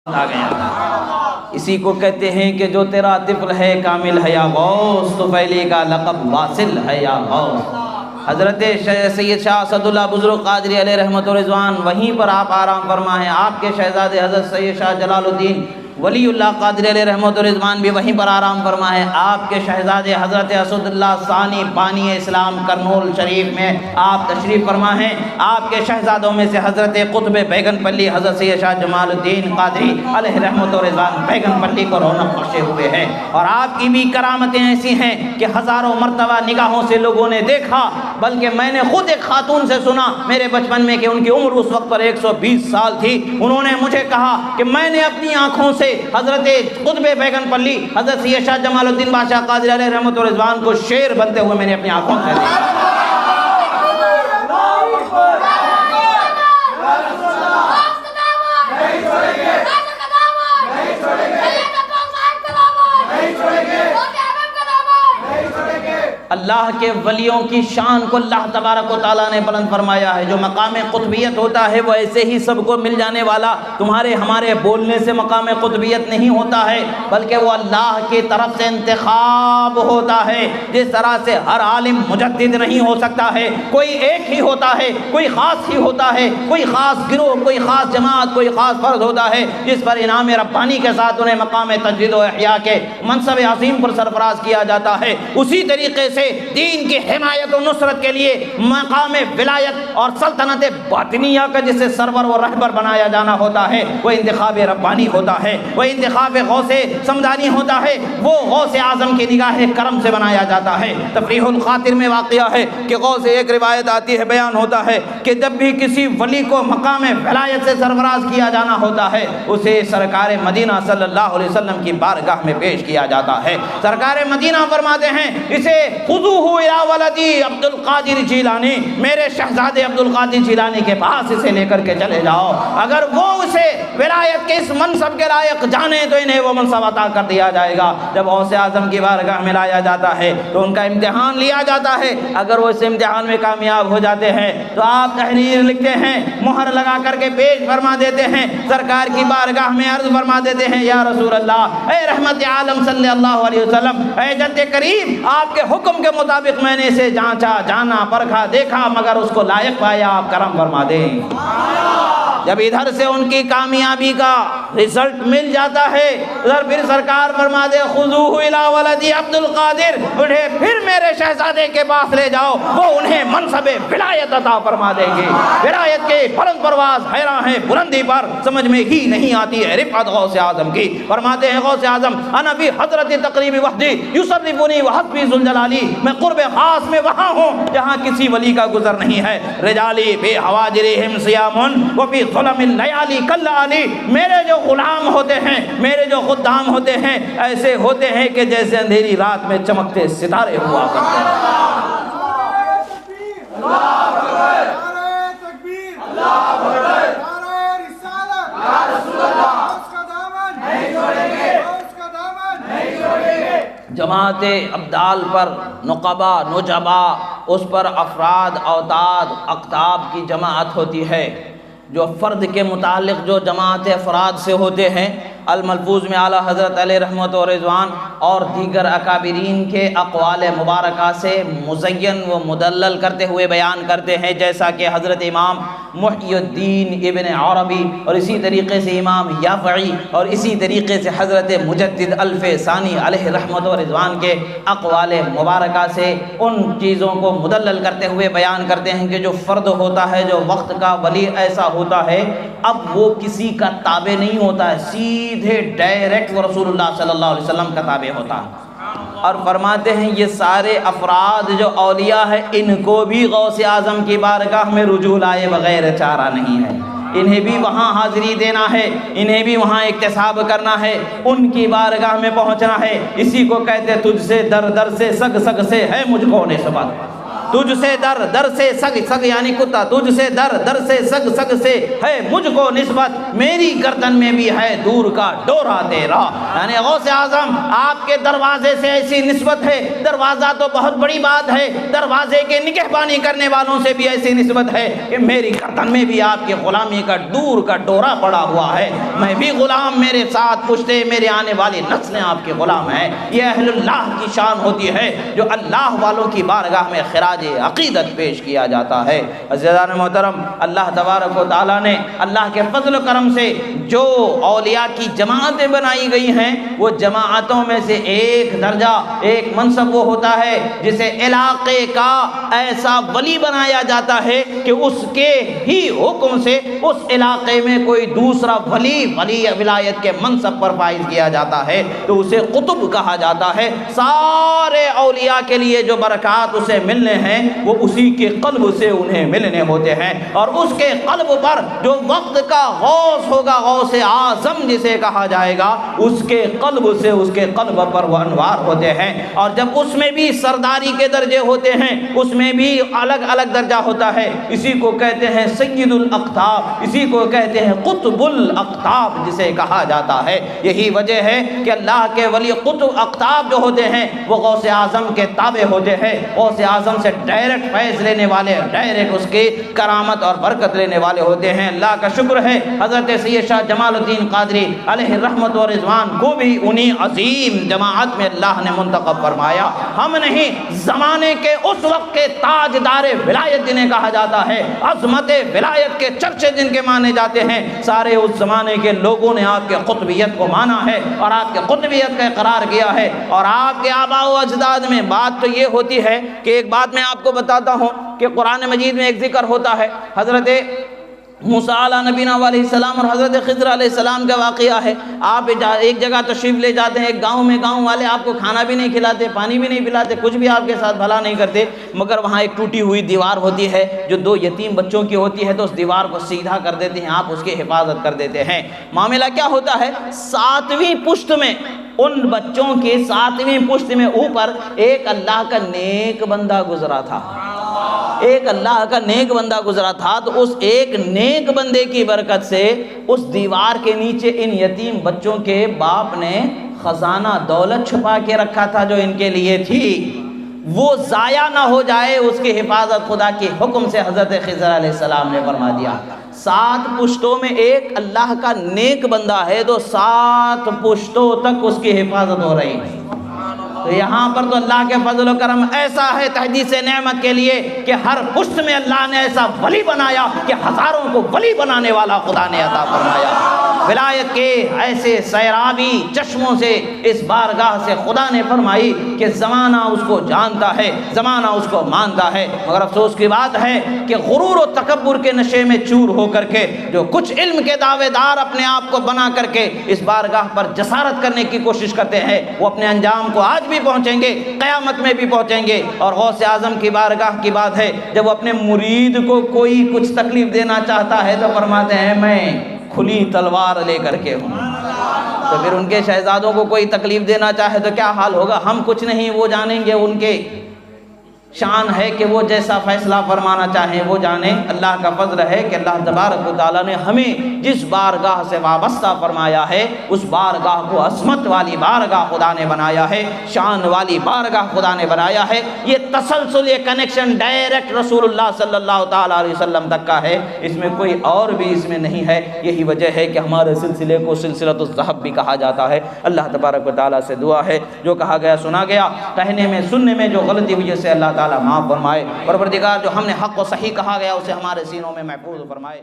آ گیا۔ اسی کو کہتے ہیں کہ جو تیرا طفل ہے کامل ہے یا غوث، تو پہلے کا لقب واصل ہے یا غوث۔ حضرت سید شاہ اسد اللہ بزرگ قادری علیہ رحمت و رضوان، وہیں پر آپ آرام فرما ہیں۔ آپ کے شہزادے حضرت سید شاہ جلال الدین ولی اللہ قادری علیہ رحمت و رضوان بھی وہیں پر آرام فرما ہے۔ آپ کے شہزادے حضرت اسد اللہ ثانی بانی اسلام کرنول شریف میں آپ تشریف فرما ہیں۔ آپ کے شہزادوں میں سے حضرت قطب بیگن پلی حضرت سید شاہ جمال الدین قادری علیہ رحمت و رضوان بیگن پلی کو رونق بخشے ہوئے ہیں، اور آپ کی بھی کرامتیں ایسی ہیں کہ ہزاروں مرتبہ نگاہوں سے لوگوں نے دیکھا، بلکہ میں نے خود ایک خاتون سے سنا میرے بچپن میں کہ ان کی عمر اس وقت پر 120 سال تھی۔ انہوں نے مجھے کہا کہ میں نے اپنی آنکھوں سے حضرت قطب بیگن پلی حضرت سید شاہ جمال الدین بادشاہ قادری علیہ رحمت و رضوان کو شیر بنتے ہوئے میں نے اپنی آنکھوں سے دیکھا۔ اللہ کے ولیوں کی شان کو اللہ تبارک و تعالیٰ نے بلند فرمایا ہے۔ جو مقام قطبیت ہوتا ہے وہ ایسے ہی سب کو مل جانے والا تمہارے ہمارے بولنے سے مقام قطبیت نہیں ہوتا ہے، بلکہ وہ اللہ کی طرف سے انتخاب ہوتا ہے۔ جس طرح سے ہر عالم مجدد نہیں ہو سکتا ہے، کوئی ایک ہی ہوتا ہے، کوئی خاص ہی ہوتا ہے، کوئی خاص گروہ، کوئی خاص جماعت، کوئی خاص فرد ہوتا ہے جس پر انعام ربانی کے ساتھ انہیں مقام تجدید و احیاء کے منصب عظیم پر سرفراز کیا جاتا ہے۔ اسی طریقے سے دین کی حمایت و نصرت کے لیے مقام ولایت اور سلطنت باطنیہ کا جسے سرور و رہبر بنایا جانا ہوتا ہے وہ انتخاب ربانی ہوتا ہے، وہ انتخاب غوث سمدانی ہوتا ہے، وہ غوث اعظم کی نگاہ کرم سے بنایا جاتا ہے۔ تفریح الخاطر میں واقعہ ہے کہ غوث ایک روایت آتی ہے، بیان ہوتا ہے کہ جب بھی کسی ولی کو مقام ولایت سے سرفراز کیا جانا ہوتا ہے اسے سرکار مدینہ صلی اللہ علیہ وسلم کی بارگاہ میں پیش کیا جاتا ہے۔ سرکار مدینہ فرماتے ہیں اسے خذوہ الی ولدی عبد القادر جیلانی، میرے شہزادے عبد القادر جیلانی کے پاس اسے لے کر کے چلے جاؤ، اگر وہ اسے ولایت کے اس منصب کے لائق جانے تو انہیں وہ منصب عطا کر دیا جائے گا۔ جب غوث اعظم کی بارگاہ میں لایا جاتا ہے تو ان کا امتحان لیا جاتا ہے، اگر وہ اس امتحان میں کامیاب ہو جاتے ہیں تو آپ تحریر لکھتے ہیں، مہر لگا کر کے پیش فرما دیتے ہیں، سرکار کی بارگاہ میں عرض فرما دیتے ہیں یا رسول اللہ، اے رحمت عالم صلی اللہ علیہ وسلم، اے جد کریم، آپ کے حکم کے مطابق میں نے اسے جانچا، جانا، پرکھا، دیکھا، مگر اس کو لائق پایا، آپ کرم فرما دیں۔ جب ادھر سے ان کی کامیابی کا رزلٹ مل جاتا ہے ادھر پھر سرکار فرما دے خذوہ الی ولدی عبد القادر، انہیں پھر میرے شہزادے کے پاس لے جاؤ، وہ انہیں منصب ولایت عطا فرما دیں گے۔ ولایت کے بلند پرواز حیران ہے بلندی پر سمجھ میں ہی نہیں آتی ہے رفعت غوث اعظم کی۔ فرماتے ہیں غوث اعظم انا فی حضرت تقریب وحدی یصرفنی وحسبی ذوالجلالی، میں قرب خاص میں وہاں ہوں جہاں کسی ولی کا گزر نہیں ہے۔ رجالی فی حواجرہم صیام وفی ظلم اللیالی کاللیالی، میرے جو غلام ہوتے ہیں، میرے جو خدام ہوتے ہیں ایسے ہوتے ہیں کہ جیسے اندھیری رات میں چمکتے ستارے ہوا کرتے ہیں۔ جماعت ابدال پر نقبا نجبا، اس پر افراد اوتاد اقطاب کی جماعت ہوتی ہے۔ جو فرد کے متعلق جو جماعت افراد سے ہوتے ہیں الملفوظ میں اعلیٰ حضرت علیہ رحمت و رضوان اور دیگر اکابرین کے اقوال مبارکہ سے مزین و مدلل کرتے ہوئے بیان کرتے ہیں، جیسا کہ حضرت امام محی الدین ابن عربی اور اسی طریقے سے امام یافعی اور اسی طریقے سے حضرت مجدد الف ثانی علیہ رحمت و رضوان کے اقوال مبارکہ سے ان چیزوں کو مدلل کرتے ہوئے بیان کرتے ہیں کہ جو فرد ہوتا ہے، جو وقت کا ولی ایسا ہوتا ہے، اب وہ کسی کا تابع نہیں ہوتا ہے، سیدھے ڈائریکٹ وہ رسول اللہ صلی اللہ علیہ وسلم کا تابع ہوتا ہے۔ اور فرماتے ہیں یہ سارے افراد جو اولیاء ہیں ان کو بھی غوث اعظم کی بارگاہ میں رجوع لائے بغیر چارہ نہیں ہے، انہیں بھی وہاں حاضری دینا ہے، انہیں بھی وہاں اکتساب کرنا ہے، ان کی بارگاہ میں پہنچنا ہے۔ اسی کو کہتے تجھ سے در در سے سگ سگ سے ہے مجھ کو نسبت، تجھ سے در در سے سگ سگ یعنی کتا، تجھ سے در در سے سگ سگ سے ہے مجھ کو نسبت، میری گردن میں بھی ہے دور کا ڈورا تیرا۔ یعنی غوث اعظم آپ کے دروازے سے ایسی نسبت ہے، دروازہ تو بہت بڑی بات ہے، دروازے کے نگہبانی کرنے والوں سے بھی ایسی نسبت ہے کہ میری گردن میں بھی آپ کی غلامی کا دور کا ڈورا پڑا ہوا ہے، میں بھی غلام، میرے ساتھ پشتے میرے آنے والی نسلیں آپ کے غلام ہیں۔ یہ اہل اللہ کی شان ہوتی ہے جو اللہ والوں کی بارگاہ میں خراج عقیدت پیش کیا جاتا ہے۔ عزیزان محترم، اللہ تبارک و تعالیٰ نے اللہ کے فضل و کرم سے جو اولیاء کی جماعتیں بنائی گئی ہیں، وہ جماعتوں میں سے ایک درجہ، ایک منصب وہ ہوتا ہے جسے علاقے کا ایسا ولی بنایا جاتا ہے کہ اس کے ہی حکم سے اس علاقے میں کوئی دوسرا ولی ولایت کے منصب پر فائز کیا جاتا ہے تو اسے قطب کہا جاتا ہے۔ سارے اولیاء کے لیے جو برکات اسے ملنے ہیں وہ اسی کے قلب سے انہیں ملنے ہوتے ہیں، اور اس کے قلب پر جو وقت کا غوث ہوگا، غوث اعظم جسے کہا جائے گا، اس کے قلب سے اس کے قلب پر وہ انوار ہوتے ہیں۔ اور جب اس میں بھی سرداری کے درجے ہوتے ہیں، اس میں بھی الگ الگ درجہ ہوتا ہے، اسی کو کہتے ہیں سید الاقطاب، اسی کو کہتے ہیں قطب الاقطاب جسے کہا جاتا ہے۔ یہی وجہ ہے کہ اللہ کے ولی قطب اقطاب جو ہوتے ہیں وہ غوث اعظم کے تابع ہوتے ہیں، غوث اعظم سے ڈائریکٹ فیض لینے والے، ڈائریکٹ اس کی کرامت اور برکت لینے والے ہوتے ہیں۔ اللہ کا شکر ہے حضرت سید شاہ جمال الدین قادری علیہ رحمت و رضوان کو بھی انہی عظیم جماعت میں اللہ نے منتخب فرمایا۔ ہم نہیں، زمانے کے اس وقت کے تاجدار ولایت جنہیں کہا جاتا ہے، عظمت ولایت کے چرچے جن کے مانے جاتے ہیں، سارے اس زمانے کے لوگوں نے آپ کے قطبیت کو مانا ہے اور آپ کے قطبیت کا اقرار کیا ہے۔ اور آپ کے آباء و اجداد میں بات تو یہ ہوتی ہے کہ ایک بات میں آپ کو بتاتا ہوں کہ قرآن مجید میں ایک ذکر ہوتا ہے، حضرت موسیٰ علیہ نبینا علیہ السلام اور حضرت خضر علیہ السلام کا واقعہ ہے۔ آپ ایک جگہ تشریف لے جاتے ہیں، ایک گاؤں میں، گاؤں والے آپ کو کھانا بھی نہیں کھلاتے، پانی بھی نہیں پلاتے، کچھ بھی آپ کے ساتھ بھلا نہیں کرتے، مگر وہاں ایک ٹوٹی ہوئی دیوار ہوتی ہے جو 2 یتیم بچوں کی ہوتی ہے، تو اس دیوار کو سیدھا کر دیتے ہیں، آپ اس کی حفاظت کر دیتے ہیں۔ معاملہ کیا ہوتا ہے، 7ویں پشت میں، ان بچوں کے 7ویں پشت میں اوپر ایک اللہ کا نیک بندہ گزرا تھا، ایک اللہ کا نیک بندہ گزرا تھا، تو اس ایک نیک بندے کی برکت سے اس دیوار کے نیچے ان یتیم بچوں کے باپ نے خزانہ دولت چھپا کے رکھا تھا جو ان کے لیے تھی، وہ ضائع نہ ہو جائے، اس کی حفاظت خدا کے حکم سے حضرت خضر علیہ السلام نے فرما دیا۔ 7 پشتوں میں ایک اللہ کا نیک بندہ ہے تو 7 پشتوں تک اس کی حفاظت ہو رہی ہے۔ تو یہاں پر تو اللہ کے فضل و کرم ایسا ہے تحدیث نعمت کے لیے کہ ہر پشت میں اللہ نے ایسا ولی بنایا کہ ہزاروں کو ولی بنانے والا خدا نے عطا فرمایا۔ ولایت کے ایسے سیرابی چشموں سے اس بارگاہ سے خدا نے فرمائی کہ زمانہ اس کو جانتا ہے، زمانہ اس کو مانتا ہے، مگر افسوس کی بات ہے کہ غرور و تکبر کے نشے میں چور ہو کر کے جو کچھ علم کے دعوے دار اپنے آپ کو بنا کر کے اس بارگاہ پر جسارت کرنے کی کوشش کرتے ہیں، وہ اپنے انجام کو آج بھی پہنچیں گے، قیامت میں بھی پہنچیں گے۔ اور غوث اعظم کی بارگاہ کی بات ہے، جب وہ اپنے مرید کو کوئی کچھ تکلیف دینا چاہتا ہے تو فرماتے ہیں میں کھلی تلوار لے کر کے ہوں۔ تو پھر ان کے شہزادوں کو کوئی تکلیف دینا چاہے تو کیا حال ہوگا؟ ہم کچھ نہیں، وہ جانیں گے، ان کے شان ہے کہ وہ جیسا فیصلہ فرمانا چاہیں وہ جانیں۔ اللہ کا فضل ہے کہ اللہ تبارک و تعالیٰ نے ہمیں جس بارگاہ سے وابستہ فرمایا ہے اس بارگاہ کو عظمت والی بارگاہ خدا نے بنایا ہے، شان والی بارگاہ خدا نے بنایا ہے۔ یہ تسلسل، یہ کنیکشن ڈائریکٹ رسول اللہ صلی اللہ تعالیٰ علیہ وسلم تک کا ہے، اس میں کوئی اور بھی اس میں نہیں ہے۔ یہی وجہ ہے کہ ہمارے سلسلے کو سلسلۃ الذہب بھی کہا جاتا ہے۔ اللہ تبارک و تعالیٰ سے دعا ہے جو کہا گیا سنا گیا، کہنے میں سننے میں جو غلطی ہوئی سے اللہ تعالیٰ معاف فرمائے، پروردگار جو ہم نے حق و صحیح کہا گیا اسے ہمارے سینوں میں محفوظ فرمائے۔